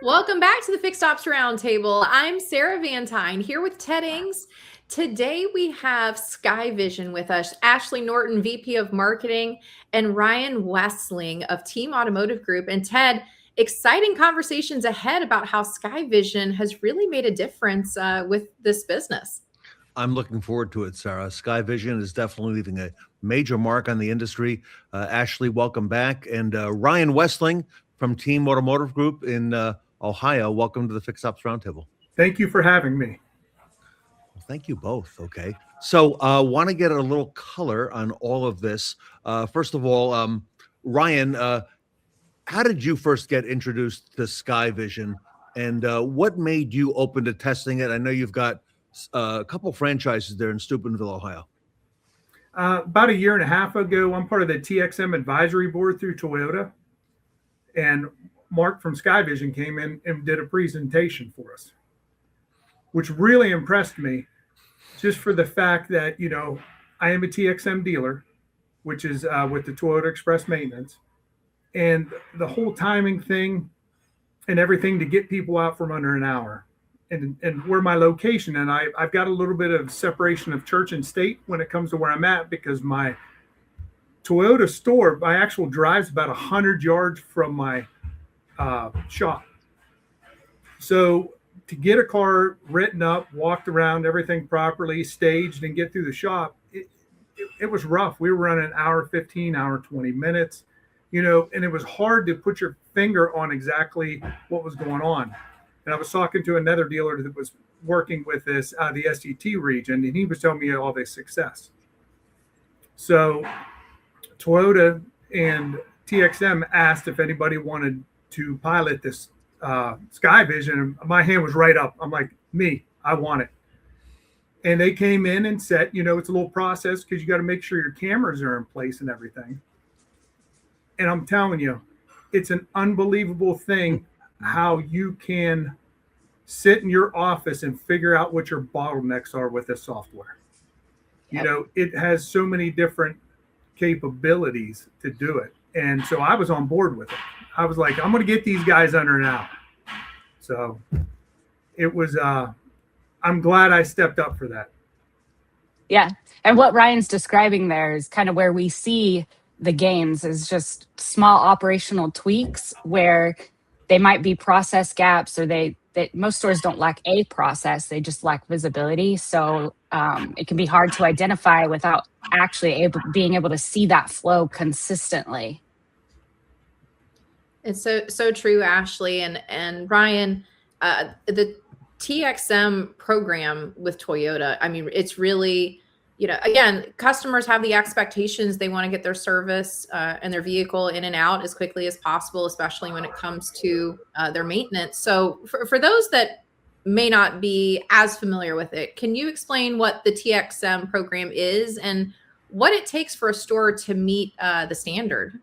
Welcome back to the Fixed Ops Roundtable. I'm Sarah Vantine here with Ted Ings. Today we have SKAIVISION with us, Ashley Norton, VP of Marketing, and Ryan Westling of Team Automotive Group. And Ted, exciting conversations ahead about how SKAIVISION has really made a difference with this business. I'm looking forward to it, Sarah. SKAIVISION is definitely leaving a major mark on the industry. Ashley, welcome back. And Ryan Westling from Team Automotive Group in Ohio, welcome to the Fixed Ops Roundtable. Thank you for having me. Well, thank you both. Okay. So want to get a little color on all of this. First of all, Ryan, how did you first get introduced to SKAIVISION, and what made you open to testing it? I know you've got a couple franchises there in Steubenville, Ohio. About a year and a half ago, I'm part of the TXM advisory board through Toyota, and Mark from SKAIVISION came in and did a presentation for us, which really impressed me, just for the fact that, I am a TXM dealer, which is with the Toyota Express Maintenance, and the whole timing thing and everything to get people out from under an hour. And where my location, and I've got a little bit of separation of church and state when it comes to where I'm at, because my Toyota store, my actual drive's about 100 yards from my shop. So to get a car written up, walked around, everything properly, staged, and get through the shop, it was rough. We were running an hour 15, hour 20 minutes, and it was hard to put your finger on exactly what was going on. And I was talking to another dealer that was working with this out of the SET region, and he was telling me all this success. So Toyota and TXM asked if anybody wanted to pilot this SKAIVISION, and my hand was right up. I'm like, me, I want it. And they came in and said, it's a little process because you got to make sure your cameras are in place and everything. And I'm telling you, it's an unbelievable thing how you can sit in your office and figure out what your bottlenecks are with this software. Yep. It has so many different capabilities to do it. And so I was on board with it. I was like, I'm going to get these guys under an hour. So it was, I'm glad I stepped up for that. Yeah. And what Ryan's describing there is kind of where we see the gains, is just small operational tweaks where they might be process gaps, or most stores don't lack a process, they just lack visibility. So it can be hard to identify without actually being able to see that flow consistently. It's so true, Ashley and Ryan. The TXM program with Toyota, I mean, it's really, again, customers have the expectations. They want to get their service and their vehicle in and out as quickly as possible, especially when it comes to their maintenance. So for those that may not be as familiar with it, can you explain what the TXM program is and what it takes for a store to meet the standard?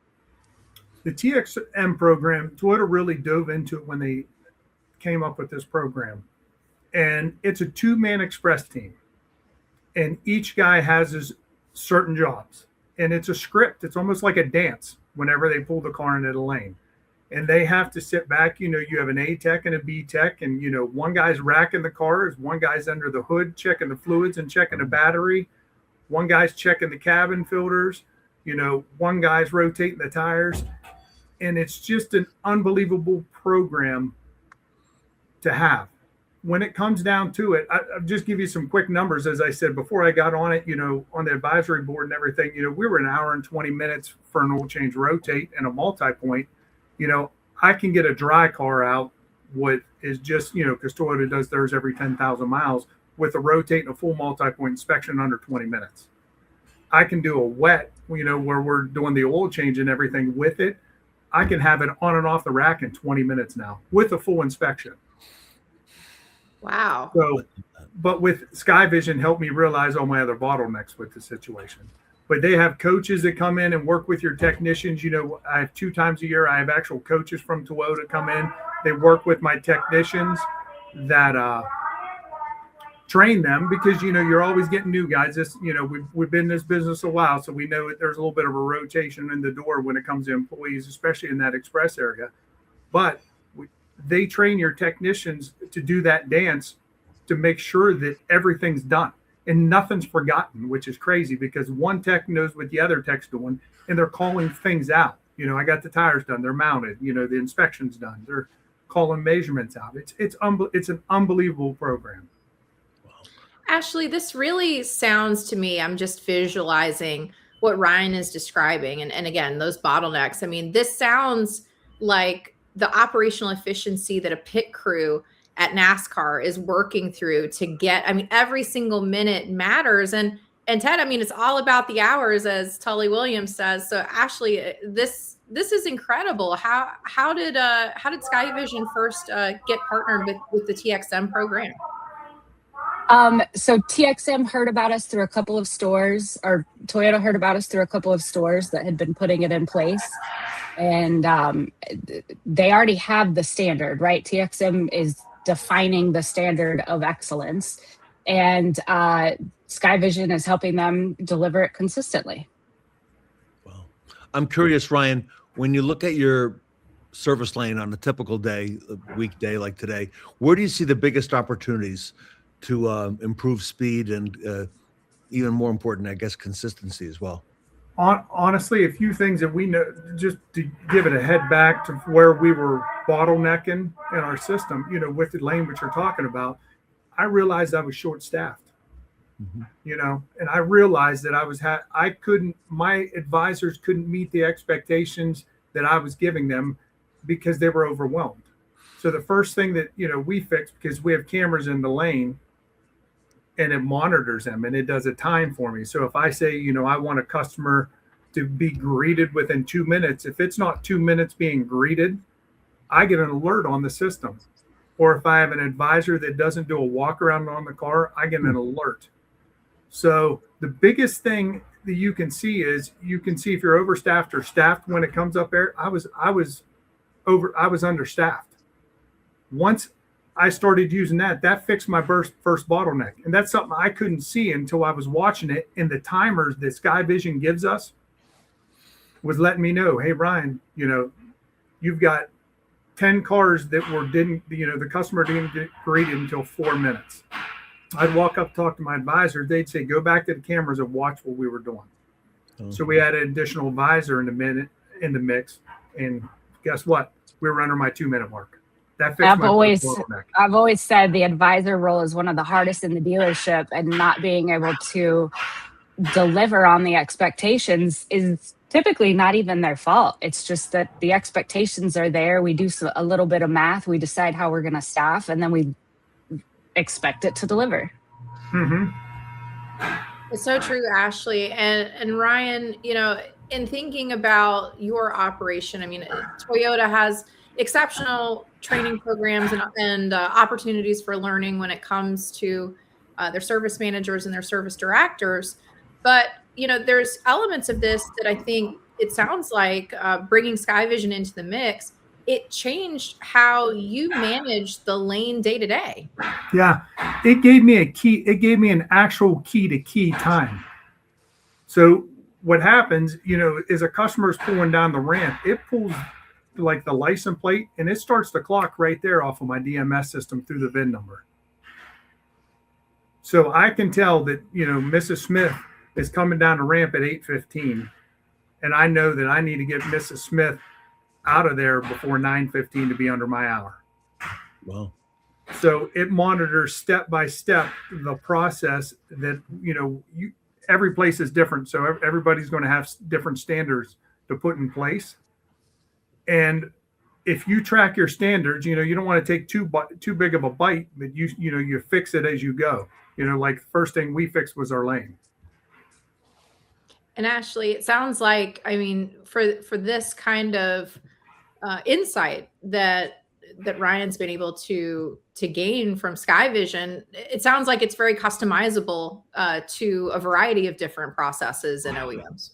The TXM program, Toyota really dove into it when they came up with this program. And it's a two-man express team. And each guy has his certain jobs. And it's a script. It's almost like a dance whenever they pull the car into the lane. And they have to sit back. You have an A tech and a B tech. And, one guy's racking the cars. One guy's under the hood checking the fluids and checking the battery. One guy's checking the cabin filters. One guy's rotating the tires. And it's just an unbelievable program to have. When it comes down to it, I'll just give you some quick numbers. As I said, before I got on it, on the advisory board and everything, we were an hour and 20 minutes for an oil change rotate and a multi-point. I can get a dry car out, what is just, because Toyota does theirs every 10,000 miles, with a rotate and a full multi-point inspection under 20 minutes. I can do a wet, where we're doing the oil change and everything with it. I can have it on and off the rack in 20 minutes now with a full inspection. Wow. So, but with SKAIVISION helped me realize all my other bottlenecks with the situation. But they have coaches that come in and work with your technicians. I have 2 times a year, I have actual coaches from Toyota come in. They work with my technicians that train them, because you're always getting new guys. We've been in this business a while, so we know there's a little bit of a rotation in the door when it comes to employees, especially in that express area. But they train your technicians to do that dance to make sure that everything's done and nothing's forgotten, which is crazy because one tech knows what the other tech's doing and they're calling things out. I got the tires done, they're mounted, the inspection's done, they're calling measurements out. It's an unbelievable program. Ashley, this really sounds to me, I'm just visualizing what Ryan is describing. And again, those bottlenecks. I mean, this sounds like the operational efficiency that a pit crew at NASCAR is working through to get, I mean, every single minute matters. And Ted, I mean, it's all about the hours, as Tully Williams says. So Ashley, this is incredible. How did SKAIVISION first get partnered with the TXM program? So TXM heard about us through a couple of stores, or Toyota heard about us through a couple of stores that had been putting it in place. And they already have the standard, right? TXM is defining the standard of excellence. And SKAIVISION is helping them deliver it consistently. Well, I'm curious, Ryan, when you look at your service lane on a typical day, a weekday like today, where do you see the biggest opportunities to improve speed and even more important, I guess, consistency as well? Honestly, a few things that we know, just to give it a head back to where we were bottlenecking in our system, with the lane which you're talking about, I realized I was short-staffed, and I realized that my advisors couldn't meet the expectations that I was giving them because they were overwhelmed. So the first thing that, we fixed, because we have cameras in the lane and it monitors them and it does a time for me. So if I say, I want a customer to be greeted within 2 minutes, if it's not 2 minutes being greeted, I get an alert on the system. Or if I have an advisor that doesn't do a walk around on the car, I get an alert. So the biggest thing that you can see is if you're overstaffed or staffed when it comes up there. I was understaffed. Once I started using that fixed my first bottleneck. And that's something I couldn't see until I was watching it. And the timers that SKAIVISION gives us was letting me know, hey, Ryan, you've got 10 cars that the customer didn't get greeted until 4 minutes. I'd walk up, talk to my advisor. They'd say, go back to the cameras and watch what we were doing. Okay. So we had an additional advisor in the mix. And guess what? We were under my 2 minute mark. I've always said the advisor role is one of the hardest in the dealership, and not being able to deliver on the expectations is typically not even their fault. It's just that the expectations are there. We do a little bit of math. We decide how we're going to staff, and then we expect it to deliver. Mm-hmm. It's so true, Ashley. And Ryan, in thinking about your operation, I mean, Toyota has exceptional training programs and opportunities for learning when it comes to their service managers and their service directors. But, there's elements of this that I think it sounds like bringing SKAIVISION into the mix, it changed how you manage the lane day to day. Yeah, it gave me a key. It gave me an actual key to key time. So what happens, is a customer is pulling down the ramp, it pulls like the license plate and it starts the clock right there off of my DMS system through the VIN number. So I can tell that, Mrs. Smith is coming down the ramp at 8:15. And I know that I need to get Mrs. Smith out of there before 9:15 to be under my hour. Wow. So it monitors step by step the process that, every place is different. So everybody's going to have different standards to put in place. And if you track your standards, you don't want to take too big of a bite, but you fix it as you go. Like the first thing we fixed was our lane. And Ashley, it sounds like, I mean, for this kind of insight that Ryan's been able to gain from SKAIVISION, it sounds like it's very customizable to a variety of different processes and OEMs.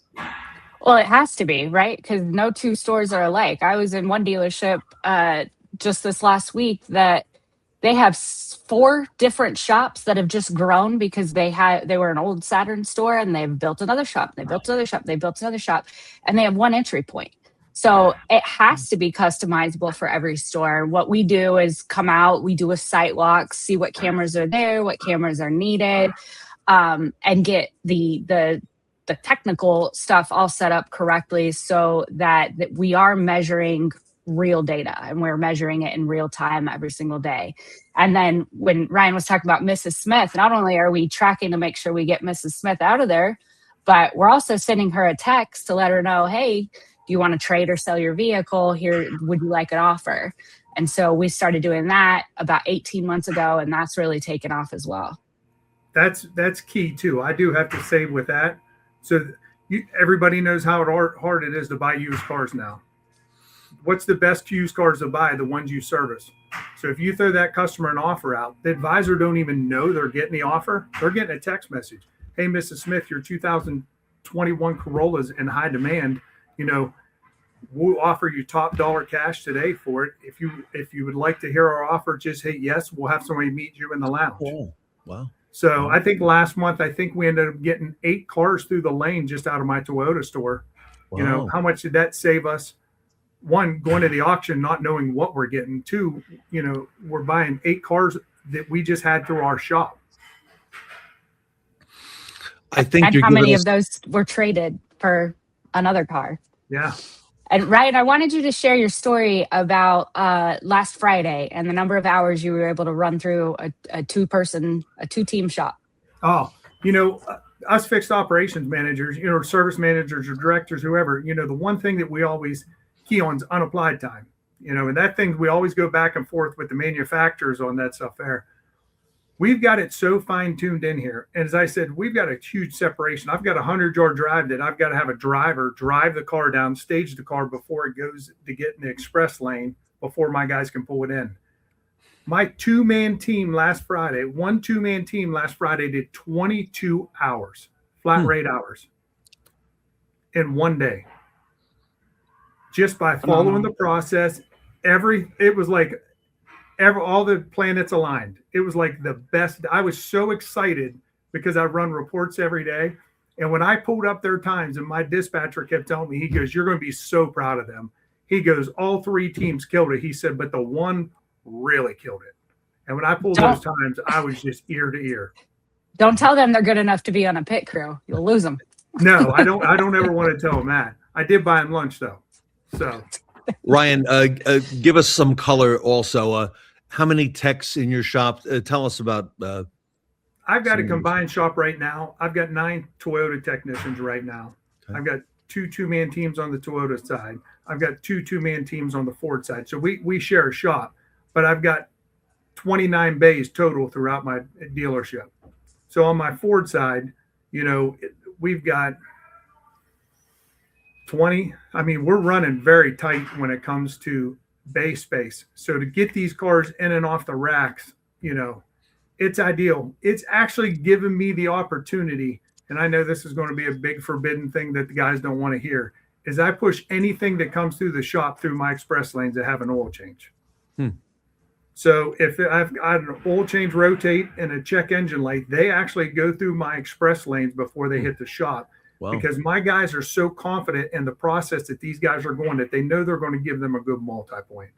Well, it has to be, right? Because no two stores are alike. I was in one dealership just this last week that they have 4 different shops that have just grown because they were an old Saturn store and they've built another shop. They built another shop. They built another shop, and they have one entry point. So it has to be customizable for every store. What we do is come out, we do a site walk, see what cameras are there, what cameras are needed, and get the technical stuff all set up correctly so that we are measuring real data and we're measuring it in real time every single day. And then when Ryan was talking about Mrs. Smith, not only are we tracking to make sure we get Mrs. Smith out of there, but we're also sending her a text to let her know, hey, do you want to trade or sell your vehicle? Here, would you like an offer? And so we started doing that about 18 months ago, and that's really taken off as well. That's key too. I do have to say with that, so everybody knows how hard it is to buy used cars now. What's the best used cars to buy? The ones you service. So if you throw that customer an offer out, the advisor don't even know they're getting the offer. They're getting a text message. Hey, Mrs. Smith, your 2021 Corolla's in high demand. We'll offer you top dollar cash today for it. If you would like to hear our offer, just hit yes. We'll have somebody meet you in the lounge. Oh, wow. So I think last month, we ended up getting 8 cars through the lane just out of my Toyota store. Wow. How much did that save us? One, going to the auction, not knowing what we're getting. 2, we're buying 8 cars that we just had through our shop. I think and how many of those were traded for another car? Yeah. And Ryan, I wanted you to share your story about last Friday and the number of hours you were able to run through a 2-team shop. Oh, us fixed operations managers, service managers or directors, whoever, the one thing that we always key on is unapplied time, and that thing we always go back and forth with the manufacturers on that stuff there. We've got it so fine tuned in here. And as I said, we've got a huge separation. I've got a 100-yard drive that I've got to have a driver drive the car down, stage the car before it goes to get in the express lane before my guys can pull it in. My 2-man team last Friday, did 22 hours, flat rate hours in one day. Just by following the process, it was like all the planets aligned. It was like the best. I was so excited because I run reports every day. And when I pulled up their times and my dispatcher kept telling me, he goes, you're going to be so proud of them. He goes, all 3 teams killed it. He said, but the one really killed it. And when I pulled those times, I was just ear to ear. Don't tell them they're good enough to be on a pit crew. You'll lose them. No, I don't ever want to tell them that. I did buy them lunch though. So Ryan, give us some color also. How many techs in your shop? Tell us about. I've got a combined shop right now. I've got 9 Toyota technicians right now. Okay. I've got 2 2-man teams on the Toyota side. I've got 2 2-man teams on the Ford side. So we share a shop, but I've got 29 bays total throughout my dealership. So on my Ford side, we've got 20. I mean, we're running very tight when it comes to bay space. So to get these cars in and off the racks, it's ideal. It's actually given me the opportunity, and I know this is going to be a big forbidden thing that the guys don't want to hear, is I push anything that comes through the shop through my express lanes that have an oil change. So if I've got an oil change rotate and a check engine light, they actually go through my express lanes before they hit the shop. Wow. Because my guys are so confident in the process that these guys are going that they know they're going to give them a good multi-point,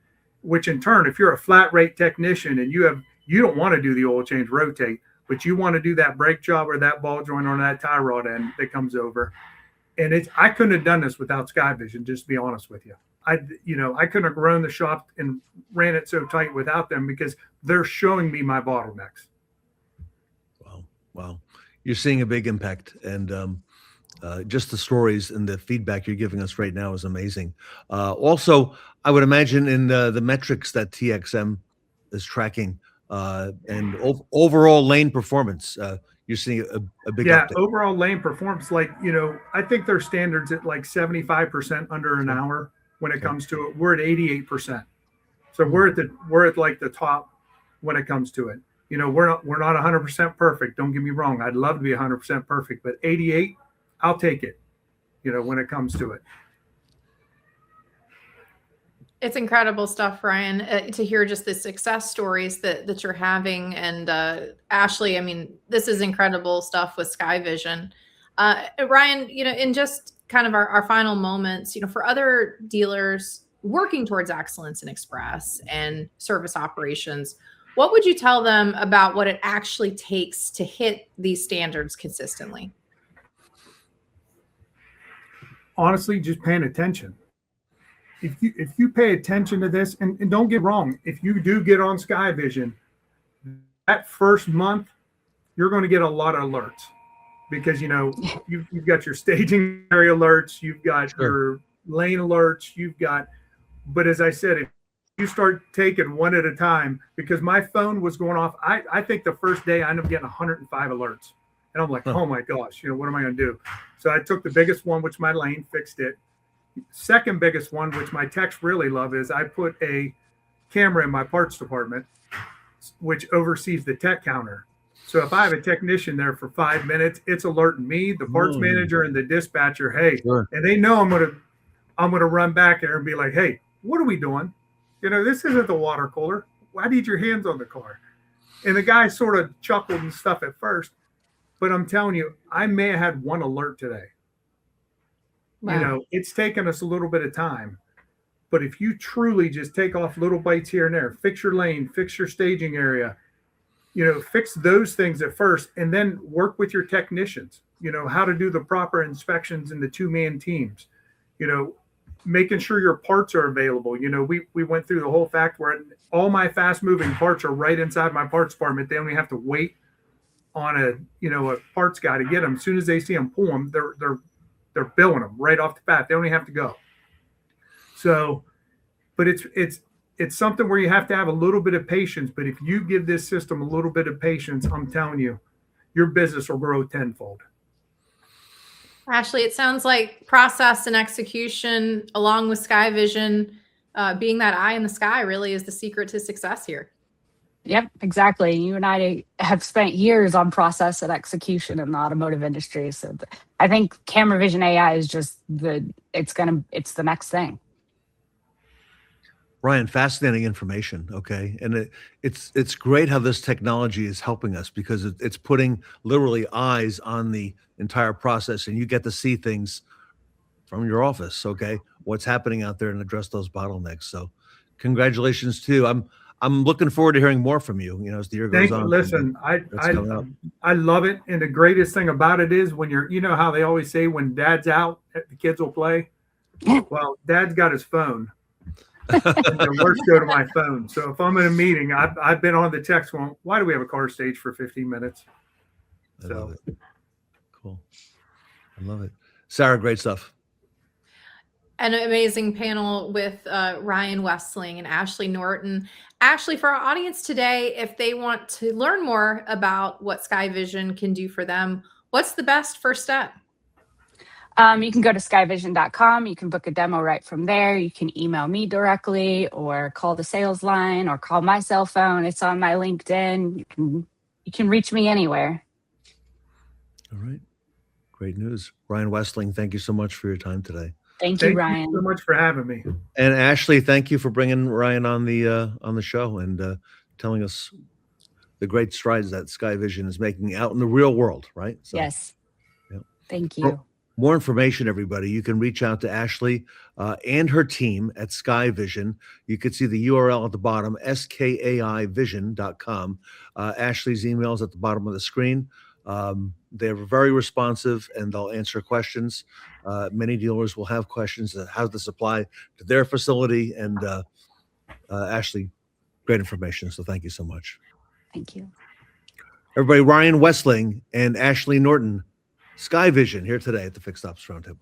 which in turn, if you're a flat rate technician and you don't want to do the oil change rotate, but you want to do that brake job or that ball joint on that tie rod end that comes over. And I couldn't have done this without SKAIVISION, just to be honest with you. I couldn't have grown the shop and ran it so tight without them because they're showing me my bottlenecks. Wow. You're seeing a big impact. And just the stories and the feedback you're giving us right now is amazing. Also, I would imagine in the metrics that TXM is tracking and overall lane performance, you're seeing a big uptick. Overall lane performance, I think their standards at like 75% under an hour when it comes to it. We're at 88%. So we're at like the top when it comes to it. We're not 100% perfect. Don't get me wrong. I'd love to be 100% perfect, but 88, I'll take it, when it comes to it. It's incredible stuff, Ryan, to hear just the success stories that you're having. And Ashley, I mean, this is incredible stuff with SKAIVISION. Ryan, in just kind of our final moments, for other dealers working towards excellence in express and service operations, what would you tell them about what it actually takes to hit these standards consistently? Honestly, just paying attention. If you pay attention to this, and don't get wrong, if you do get on SKAIVISION, that first month, you're going to get a lot of alerts because you've got your staging area alerts, you've got your lane alerts, but as I said, if you start taking one at a time, because my phone was going off, I think the first day I ended up getting 105 alerts. And I'm like, oh my gosh, what am I going to do? So I took the biggest one, which my lane fixed it. Second biggest one, which my techs really love, is I put a camera in my parts department, which oversees the tech counter. So if I have a technician there for 5 minutes, it's alerting me, the parts manager, and the dispatcher, hey, and they know I'm gonna run back there and be like, hey, what are we doing? This isn't the water cooler. Why need your hands on the car? And the guy sort of chuckled and stuff at first, but I'm telling you, I may have had one alert today. Wow. It's taken us a little bit of time, but if you truly just take off little bites here and there, fix your lane, fix your staging area, fix those things at first, and then work with your technicians, how to do the proper inspections in the 2-man teams, making sure your parts are available. We went through the whole fact where all my fast moving parts are right inside my parts department. They only have to wait on a parts guy to get them. As soon as they see them pull them, they're billing them right off the bat. They only have to go. So, but it's something where you have to have a little bit of patience. But if you give this system a little bit of patience, I'm telling you, your business will grow tenfold. Ashley, it sounds like process and execution, along with SKAIVISION, being that eye in the sky, really is the secret to success here. Yep, exactly. You and I have spent years on process and execution in the automotive industry. So I think camera vision AI is just it's the next thing. Ryan, fascinating information. Okay. And it's great how this technology is helping us because it's putting literally eyes on the entire process, and you get to see things from your office. Okay. What's happening out there and address those bottlenecks. So congratulations too. I'm looking forward to hearing more from you, as the year goes on. Listen, I love it. And the greatest thing about it is when how they always say when dad's out, the kids will play. Well, dad's got his phone. The alerts go to my phone. So if I'm in a meeting, I've been on the text going, why do we have a car stage for 15 minutes? I love it. Cool. I love it. Sarah, great stuff. An amazing panel with Ryan Westling and Ashley Norton. Ashley, for our audience today, if they want to learn more about what SKAIVISION can do for them, what's the best first step? You can go to skaivision.com. You can book a demo right from there. You can email me directly or call the sales line or call my cell phone. It's on my LinkedIn. You can reach me anywhere. All right. Great news. Ryan Westling, thank you so much for your time today. Thank you, Ryan. Thank you so much for having me. And Ashley, thank you for bringing Ryan on the show and telling us the great strides that SKAIVISION is making out in the real world, right? So, yes. Yep. Thank you. For more information, everybody, you can reach out to Ashley and her team at SKAIVISION. You can see the URL at the bottom, skaivision.com. Ashley's email is at the bottom of the screen. They're very responsive and they'll answer questions. Many dealers will have questions that how this apply to their facility. And Ashley, great information. So thank you so much. Thank you. Everybody, Ryan Westling and Ashley Norton, SKAIVISION here today at the Fixed Ops Roundtable.